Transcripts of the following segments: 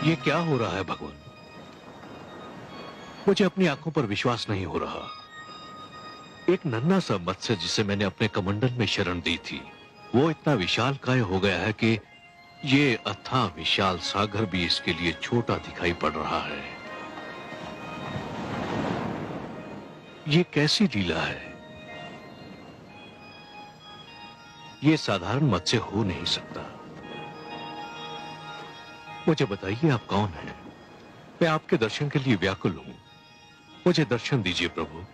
ये क्या हो रहा है भगवान? मुझे अपनी आंखों पर विश्वास नहीं हो रहा। एक नन्हा सा मत्स्य जिसे मैंने अपने कमंडल में शरण दी थी, वो इतना विशालकाय हो गया है कि ये अथाह विशाल सागर भी इसके लिए छोटा दिखाई पड़ रहा है। ये कैसी लीला है? ये साधारण मत्स्य हो नहीं सकता। मुझे बताइए, आप कौन हैं? मैं आपके दर्शन के लिए व्याकुल हूं। मुझे दर्शन दीजिए प्रभु।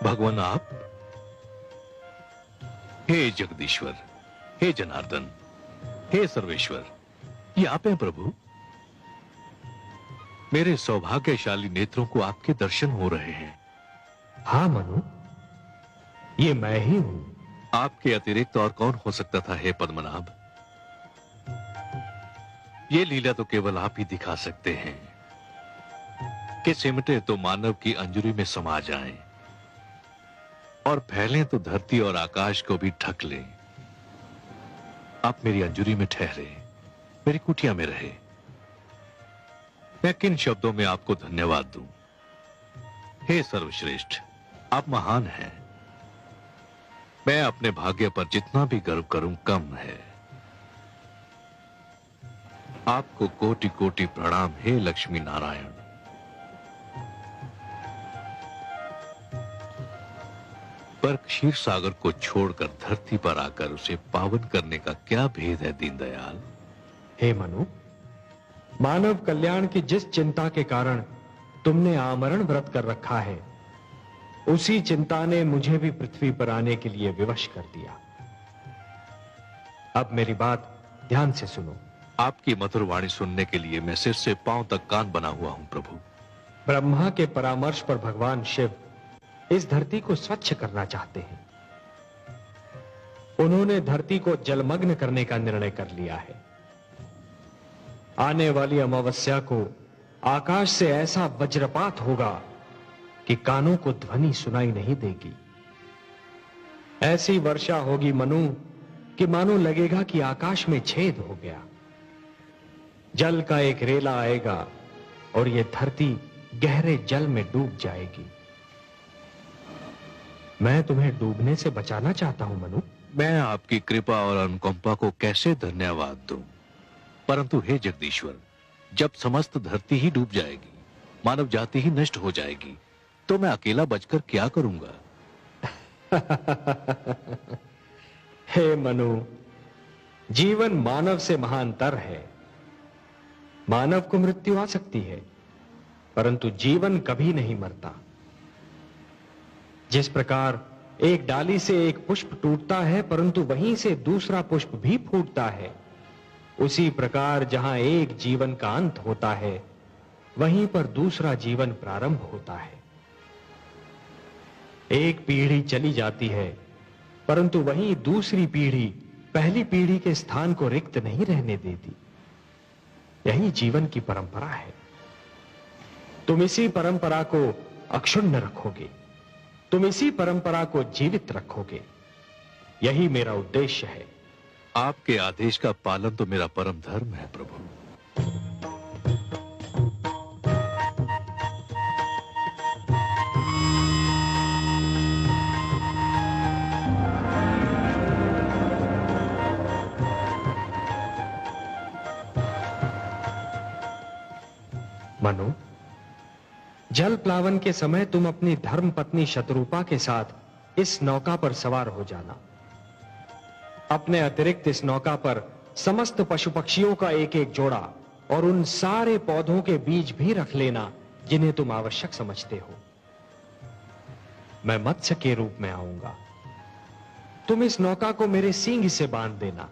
भगवान आप? हे जगदीश्वर, हे जनार्दन, हे सर्वेश्वर, ये आप हैं प्रभु? मेरे सौभाग्यशाली नेत्रों को आपके दर्शन हो रहे हैं। हाँ मनु, ये मैं ही हूं। आपके अतिरिक्त और कौन हो सकता था हे पद्मनाभ? ये लीला तो केवल आप ही दिखा सकते हैं कि सिमटे तो मानव की अंजुरी में समा जाएं और फैलें तो धरती और आकाश को भी ढक लें। आप मेरी अंजुरी में ठहरे, मेरी कुटिया में रहे। मैं किन शब्दों में आपको धन्यवाद दूं? हे सर्वश्रेष्ठ, आप महान हैं। मैं अपने भाग्य पर जितना भी गर्व करूं कम है। आपको कोटि कोटि प्रणाम हे लक्ष्मी नारायण। पर क्षीर सागर को छोड़कर धरती पर आकर उसे पावन करने का क्या भेद है दीनदयाल? हे मनु, मानव कल्याण की जिस चिंता के कारण तुमने आमरण व्रत कर रखा है, उसी चिंता ने मुझे भी पृथ्वी पर आने के लिए विवश कर दिया। अब मेरी बात ध्यान से सुनो। आपकी मधुर वाणी सुनने के लिए मैं सिर से पांव तक कान बना हुआ हूं प्रभु। ब्रह्मा के परामर्श पर भगवान शिव इस धरती को स्वच्छ करना चाहते हैं। उन्होंने धरती को जलमग्न करने का निर्णय कर लिया है। आने वाली अमावस्या को आकाश से ऐसा वज्रपात होगा कि कानों को ध्वनि सुनाई नहीं देगी। ऐसी वर्षा होगी मनु कि मानो लगेगा कि आकाश में छेद हो गया। जल का एक रेला आएगा और यह धरती गहरे जल में डूब जाएगी। मैं तुम्हें डूबने से बचाना चाहता हूं मनु। मैं आपकी कृपा और अनुकंपा को कैसे धन्यवाद दूं? परंतु हे जगदीश्वर, जब समस्त धरती ही डूब जाएगी, मानव जाति ही नष्ट हो जाएगी, तो मैं अकेला बचकर क्या करूंगा? हे मनु, जीवन मानव से महानतर है। मानव को मृत्यु आ सकती है, परंतु जीवन कभी नहीं मरता। जिस प्रकार एक डाली से एक पुष्प टूटता है परंतु वहीं से दूसरा पुष्प भी फूटता है, उसी प्रकार जहां एक जीवन का अंत होता है, वहीं पर दूसरा जीवन प्रारंभ होता है। एक पीढ़ी चली जाती है, परंतु वहीं दूसरी पीढ़ी पहली पीढ़ी के स्थान को रिक्त नहीं रहने देती। यही जीवन की परंपरा है। तुम इसी परंपरा को अक्षुण्ण रखोगे, तुम इसी परंपरा को जीवित रखोगे। यही मेरा उद्देश्य है। आपके आदेश का पालन तो मेरा परम धर्म है प्रभु। मनु, जल प्लावन के समय तुम अपनी धर्म पत्नी शत्रुपा के साथ इस नौका पर सवार हो जाना। अपने अतिरिक्त इस नौका पर समस्त पशु पक्षियों का एक एक जोड़ा और उन सारे पौधों के बीज भी रख लेना जिन्हें तुम आवश्यक समझते हो। मैं मत्स्य के रूप में आऊंगा। तुम इस नौका को मेरे सींग से बांध देना।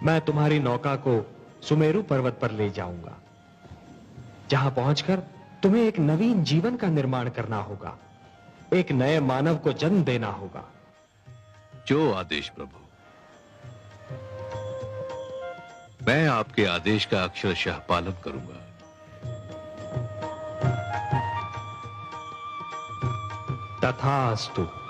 मैं तुम्हारी नौका को सुमेरु पर्वत पर ले जाऊंगा, जहां पहुंचकर तुम्हें एक नवीन जीवन का निर्माण करना होगा, एक नए मानव को जन्म देना होगा। जो आदेश प्रभु। मैं आपके आदेश का अक्षरशः पालन करूंगा। तथास्तु।